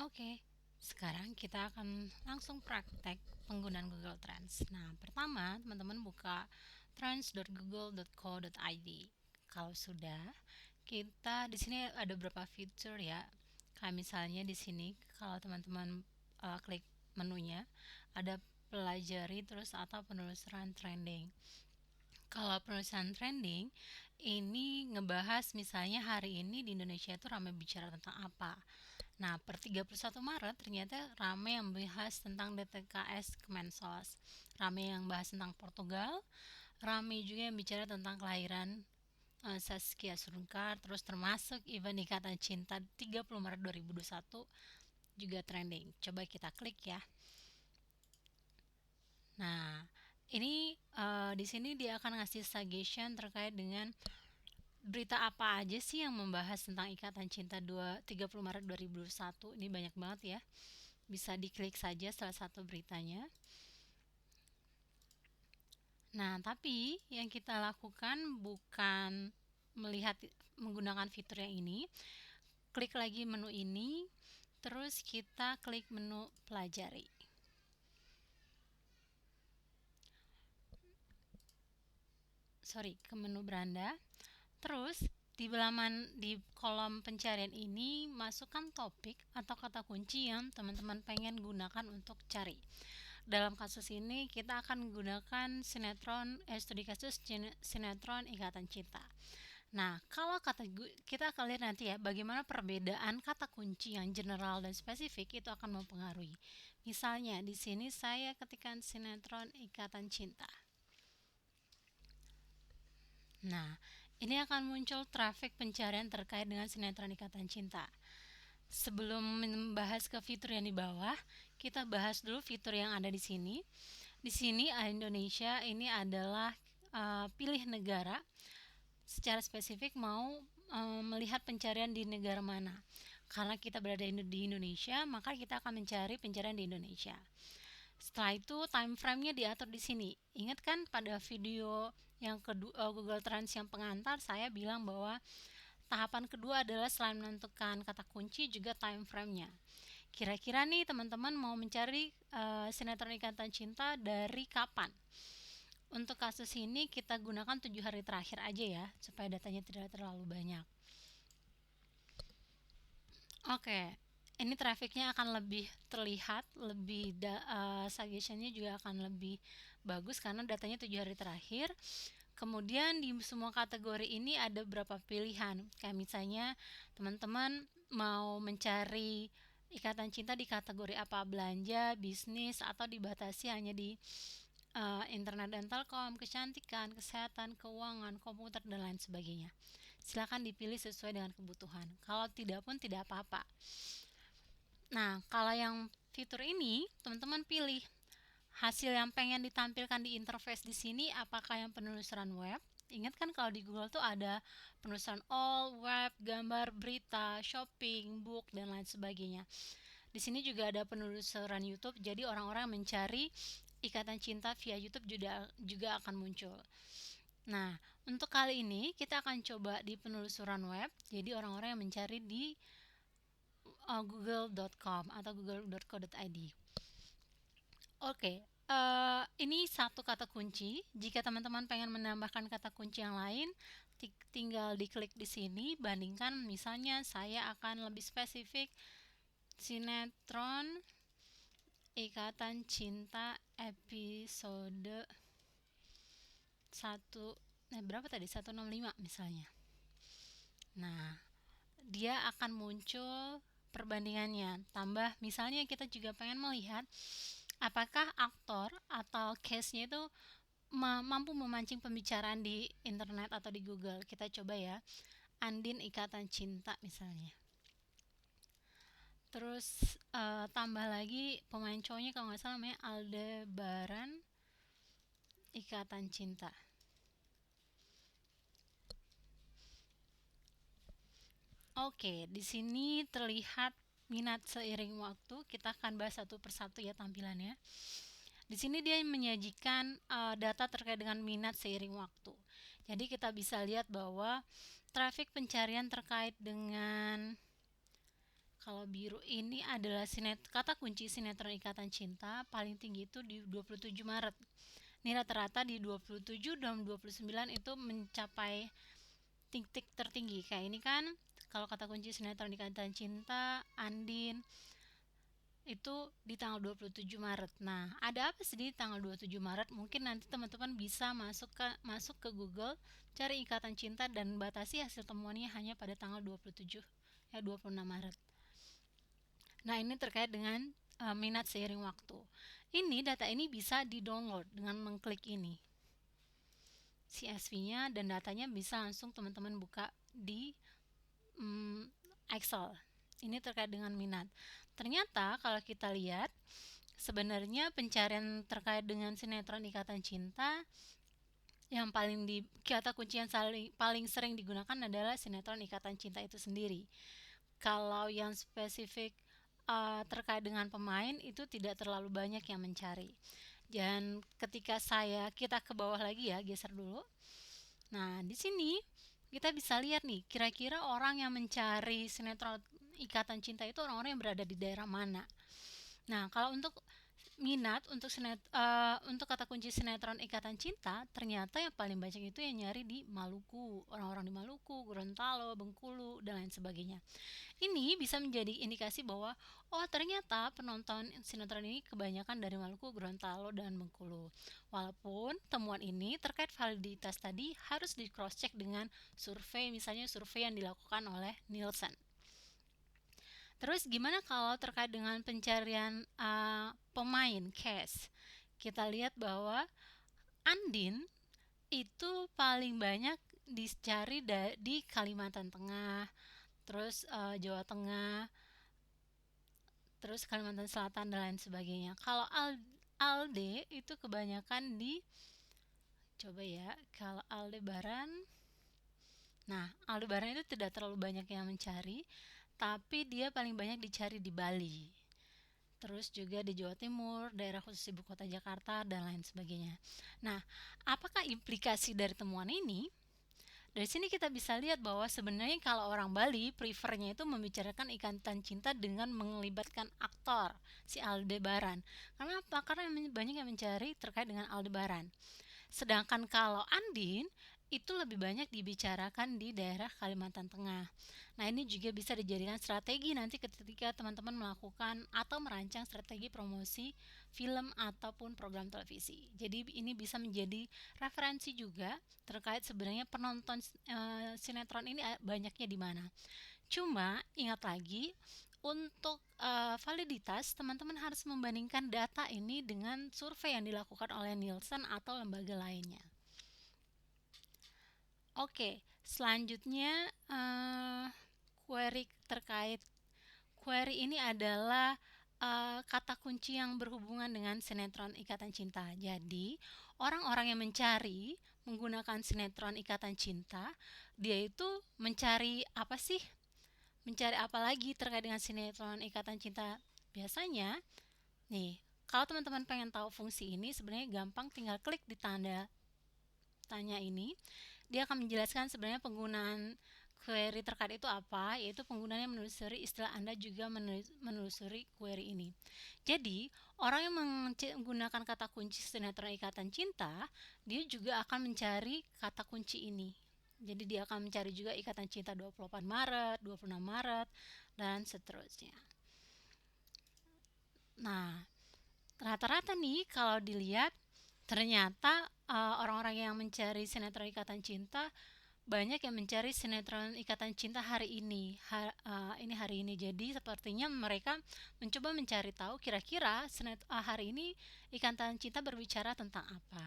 Oke, sekarang kita akan langsung praktek penggunaan Google Trends. Nah, pertama, teman-teman buka trends.google.co.id. Kalau sudah, kita di sini ada beberapa fitur ya. Kayak misalnya di sini kalau teman-teman klik menunya, ada pelajari terus atau penelusuran trending. Kalau penulisan trending, ini ngebahas misalnya hari ini di Indonesia itu ramai bicara tentang apa. Nah, per 31 Maret ternyata ramai yang bahas tentang DTKS Kemensos, ramai yang bahas tentang Portugal, ramai juga yang bicara tentang kelahiran Saskia Surungkar, terus termasuk event Ikatan Cinta 30 Maret 2021 juga trending. Coba kita klik ya. Nah, ini di sini dia akan ngasih suggestion terkait dengan berita apa aja sih yang membahas tentang Ikatan Cinta 30 Maret 2021. Ini banyak banget ya. Bisa diklik saja salah satu beritanya. Nah, tapi yang kita lakukan bukan melihat menggunakan fitur yang ini. Klik lagi menu ini, terus kita klik menu pelajari. Sorry, ke menu beranda. Terus di kolom pencarian ini masukkan topik atau kata kunci yang teman-teman pengen gunakan untuk cari. Dalam kasus ini kita akan menggunakan studi kasus sinetron Ikatan Cinta. Nah, kalau kita akan lihat nanti ya bagaimana perbedaan kata kunci yang general dan spesifik itu akan mempengaruhi. Misalnya di sini saya ketikkan sinetron Ikatan Cinta. Nah, ini akan muncul trafik pencarian terkait dengan sinetron Ikatan Cinta. Sebelum membahas ke fitur yang di bawah, kita bahas dulu fitur yang ada di sini. Di sini Indonesia ini adalah pilih negara. Secara spesifik mau melihat pencarian di negara mana. Karena kita berada di Indonesia, maka kita akan mencari pencarian di Indonesia. Setelah itu time frame-nya diatur di sini. Ingat kan pada video yang kedua Google Trends yang pengantar saya bilang bahwa tahapan kedua adalah selain menentukan kata kunci juga time frame-nya. Kira-kira nih teman-teman mau mencari sinetron Ikatan Cinta dari kapan? Untuk kasus ini kita gunakan 7 hari terakhir aja ya, supaya datanya tidak terlalu banyak. Oke, ini trafficnya akan lebih terlihat, suggestionnya juga akan lebih bagus karena datanya 7 hari terakhir. Kemudian di semua kategori ini ada beberapa pilihan. Kayak misalnya teman-teman mau mencari Ikatan Cinta di kategori apa, belanja, bisnis, atau dibatasi hanya di internet dan telkom, kecantikan, kesehatan, keuangan, komputer, dan lain sebagainya. Silakan dipilih sesuai dengan kebutuhan. Kalau tidak pun tidak apa-apa. Nah, kalau yang fitur ini, teman-teman pilih hasil yang pengen ditampilkan di interface di sini, apakah yang penelusuran web. Ingat kan kalau di Google tuh ada penelusuran all, web, gambar, berita, shopping, book, dan lain sebagainya. Di sini juga ada penelusuran YouTube, jadi orang-orang mencari Ikatan Cinta via YouTube juga akan muncul. Nah, untuk kali ini kita akan coba di penelusuran web, jadi orang-orang yang mencari di google.com atau google.co.id. Oke, ini satu kata kunci. Jika teman-teman pengen menambahkan kata kunci yang lain, tinggal diklik di sini. Bandingkan, misalnya saya akan lebih spesifik sinetron Ikatan Cinta episode 1 berapa tadi? 165 misalnya. Nah, dia akan muncul perbandingannya. Tambah misalnya kita juga pengen melihat apakah aktor atau case-nya itu mampu memancing pembicaraan di internet atau di Google. Kita coba ya. Andin Ikatan Cinta misalnya. Terus tambah lagi pemain cowoknya kalau nggak salah namanya Aldebaran Ikatan Cinta. Oke, di sini terlihat minat seiring waktu. Kita akan bahas satu persatu ya tampilannya. Di sini dia menyajikan data terkait dengan minat seiring waktu. Jadi kita bisa lihat bahwa trafik pencarian terkait dengan Kalau biru ini adalah kata kunci sinetron Ikatan Cinta paling tinggi itu di 27 Maret. Ini rata-rata di 27 dan 29 itu mencapai titik tertinggi. Kayak ini kan, kalau kata kunci sinetron Ikatan Cinta, Andin, itu di tanggal 27 Maret. Nah, ada apa sih di tanggal 27 Maret? Mungkin nanti teman-teman bisa masuk ke Google, cari Ikatan Cinta dan batasi hasil temuannya hanya pada tanggal 27 26 Maret. Nah, ini terkait dengan minat seiring waktu. Data ini bisa di-download dengan mengklik ini. CSV-nya dan datanya bisa langsung teman-teman buka di Excel. Ini terkait dengan minat. Ternyata kalau kita lihat, sebenarnya pencarian terkait dengan sinetron Ikatan Cinta yang kata kunci yang paling sering digunakan adalah sinetron Ikatan Cinta itu sendiri. Kalau yang spesifik terkait dengan pemain itu tidak terlalu banyak yang mencari. Dan ketika kita ke bawah lagi ya, geser dulu. Nah, di sini kita bisa lihat nih, kira-kira orang yang mencari sinetron Ikatan Cinta itu orang-orang yang berada di daerah mana. Nah, kalau untuk minat untuk kata kunci sinetron Ikatan Cinta, ternyata yang paling banyak itu yang nyari di Maluku, orang-orang di Maluku, Gorontalo, Bengkulu, dan lain sebagainya. Ini bisa menjadi indikasi bahwa ternyata penonton sinetron ini kebanyakan dari Maluku, Gorontalo, dan Bengkulu. Walaupun temuan ini terkait validitas tadi harus di cross check dengan survei, misalnya survei yang dilakukan oleh Nielsen. Terus gimana kalau terkait dengan pencarian pemain cast? Kita lihat bahwa Andin itu paling banyak dicari di Kalimantan Tengah, terus Jawa Tengah, terus Kalimantan Selatan dan lain sebagainya. Kalau Alde itu kebanyakan kalau Aldebaran. Nah, Aldebaran itu tidak terlalu banyak yang mencari, tapi dia paling banyak dicari di Bali. Terus juga di Jawa Timur, daerah khusus ibu kota Jakarta, dan lain sebagainya. Nah, apakah implikasi dari temuan ini? Dari sini kita bisa lihat bahwa sebenarnya kalau orang Bali prefernya itu membicarakan Ikatan Cinta dengan melibatkan aktor si Aldebaran. Karena apa? Karena banyak yang mencari terkait dengan Aldebaran. Sedangkan kalau Andin itu lebih banyak dibicarakan di daerah Kalimantan Tengah. Nah, ini juga bisa dijadikan strategi nanti ketika teman-teman melakukan atau merancang strategi promosi film ataupun program televisi. Jadi ini bisa menjadi referensi juga terkait sebenarnya penonton sinetron ini banyaknya di mana. Cuma ingat lagi, untuk validitas teman-teman harus membandingkan data ini dengan survei yang dilakukan oleh Nielsen atau lembaga lainnya. Oke, selanjutnya query ini adalah kata kunci yang berhubungan dengan sinetron Ikatan Cinta. Jadi, orang-orang yang mencari menggunakan sinetron Ikatan Cinta, dia itu mencari apa sih? Mencari apa lagi terkait dengan sinetron Ikatan Cinta? Biasanya, nih, kalau teman-teman pengen tahu fungsi ini, sebenarnya gampang, tinggal klik di tanda tanya ini. Dia akan menjelaskan sebenarnya penggunaan query terkait itu apa, yaitu penggunanya menelusuri istilah Anda juga menelusuri query ini. Jadi, orang yang menggunakan kata kunci sinetron Ikatan Cinta, dia juga akan mencari kata kunci ini. Jadi dia akan mencari juga Ikatan Cinta 24 Maret, 26 Maret, dan seterusnya. Nah, rata-rata nih kalau dilihat, ternyata orang-orang yang mencari sinetron Ikatan Cinta banyak yang mencari sinetron Ikatan Cinta hari ini. Hari ini. Jadi sepertinya mereka mencoba mencari tahu kira-kira hari ini Ikatan Cinta berbicara tentang apa.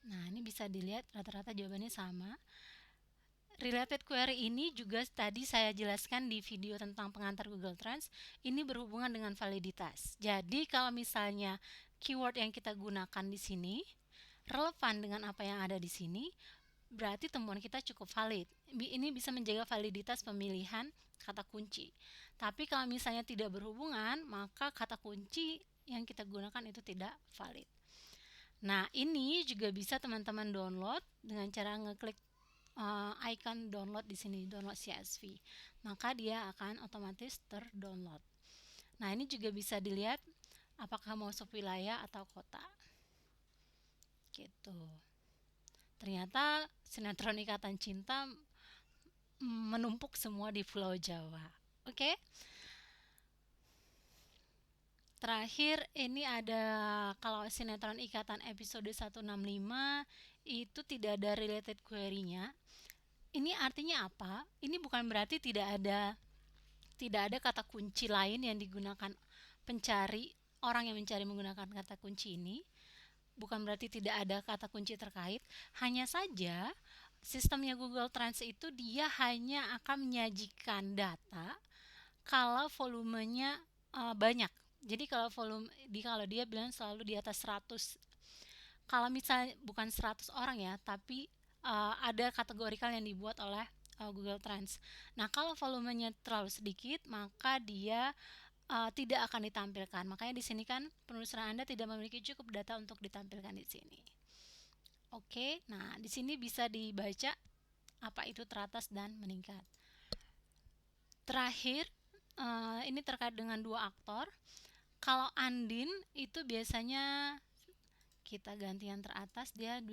Nah, ini bisa dilihat rata-rata jawabannya sama. Related query ini juga tadi saya jelaskan di video tentang pengantar Google Trends. Ini berhubungan dengan validitas. Jadi kalau misalnya keyword yang kita gunakan di sini relevan dengan apa yang ada di sini, berarti temuan kita cukup valid. Ini bisa menjaga validitas pemilihan kata kunci. Tapi kalau misalnya tidak berhubungan, maka kata kunci yang kita gunakan itu tidak valid. Nah, ini juga bisa teman-teman download dengan cara ngeklik icon download di sini, download CSV, maka dia akan otomatis terdownload. Nah, ini juga bisa dilihat apakah mau wilayah atau kota. Gitu. Ternyata sinetron Ikatan Cinta menumpuk semua di Pulau Jawa. Oke. Terakhir ini ada, kalau sinetron Ikatan episode 165 itu tidak ada related query-nya. Ini artinya apa? Ini bukan berarti tidak ada kata kunci lain yang digunakan pencari, orang yang mencari menggunakan kata kunci ini. Bukan berarti tidak ada kata kunci terkait, hanya saja sistemnya Google Trends itu dia hanya akan menyajikan data kalau volumenya banyak. Jadi kalau dia bilang selalu di atas 100. Kalau misalnya bukan 100 orang ya, tapi ada kategorikal yang dibuat oleh Google Trends. Nah, kalau volumenya terlalu sedikit, maka dia tidak akan ditampilkan. Makanya di sini kan penelusuran Anda tidak memiliki cukup data untuk ditampilkan di sini. Oke, nah di sini bisa dibaca apa itu teratas dan meningkat. Terakhir, ini terkait dengan dua aktor. Kalau Andin itu biasanya kita ganti yang teratas, dia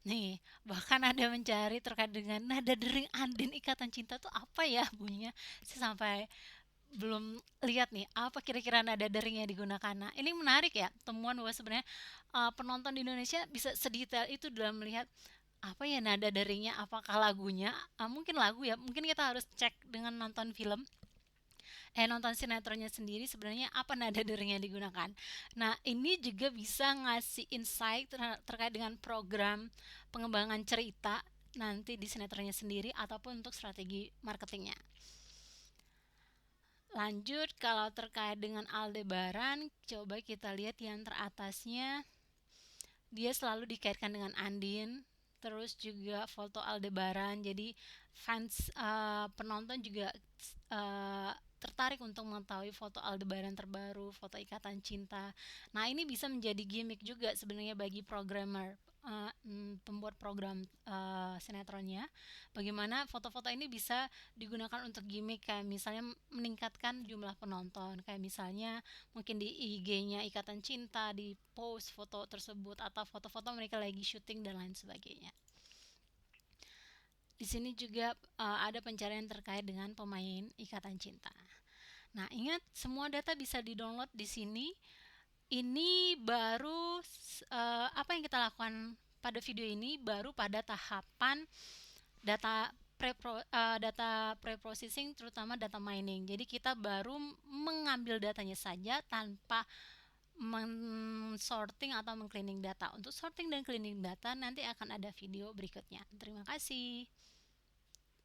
nih, bahkan ada mencari terkait dengan nada dering Andin Ikatan Cinta tuh apa ya bunyinya. Saya sampai belum lihat nih apa kira-kira nada dering yang digunakan. Nah, ini menarik ya, temuan bahwa sebenarnya penonton di Indonesia bisa sedetail itu dalam melihat apa ya nada deringnya, apakah lagunya, mungkin lagu ya, mungkin kita harus cek dengan nonton sinetronnya sendiri sebenarnya apa nada dering yang digunakan. Nah, ini juga bisa ngasih insight terkait dengan program pengembangan cerita nanti di sinetronnya sendiri ataupun untuk strategi marketingnya. Lanjut, kalau terkait dengan Aldebaran, coba kita lihat yang teratasnya. Dia selalu dikaitkan dengan Andin, terus juga foto Aldebaran. Jadi fans penonton juga tertarik untuk mengetahui foto Aldebaran terbaru, foto Ikatan Cinta. Nah, ini bisa menjadi gimmick juga sebenarnya bagi programmer, pembuat program sinetronnya. Bagaimana foto-foto ini bisa digunakan untuk gimmick, kayak misalnya meningkatkan jumlah penonton, kayak misalnya mungkin di IG-nya Ikatan Cinta di post foto tersebut atau foto-foto mereka lagi syuting dan lain sebagainya. Di sini juga ada pencarian terkait dengan pemain Ikatan Cinta. Nah, ingat semua data bisa di-download di sini. Ini baru apa yang kita lakukan pada video ini baru pada tahapan data pre-processing, terutama data mining. Jadi kita baru mengambil datanya saja tanpa men-sorting atau meng-cleaning data. Untuk sorting dan cleaning data nanti akan ada video berikutnya. Terima kasih.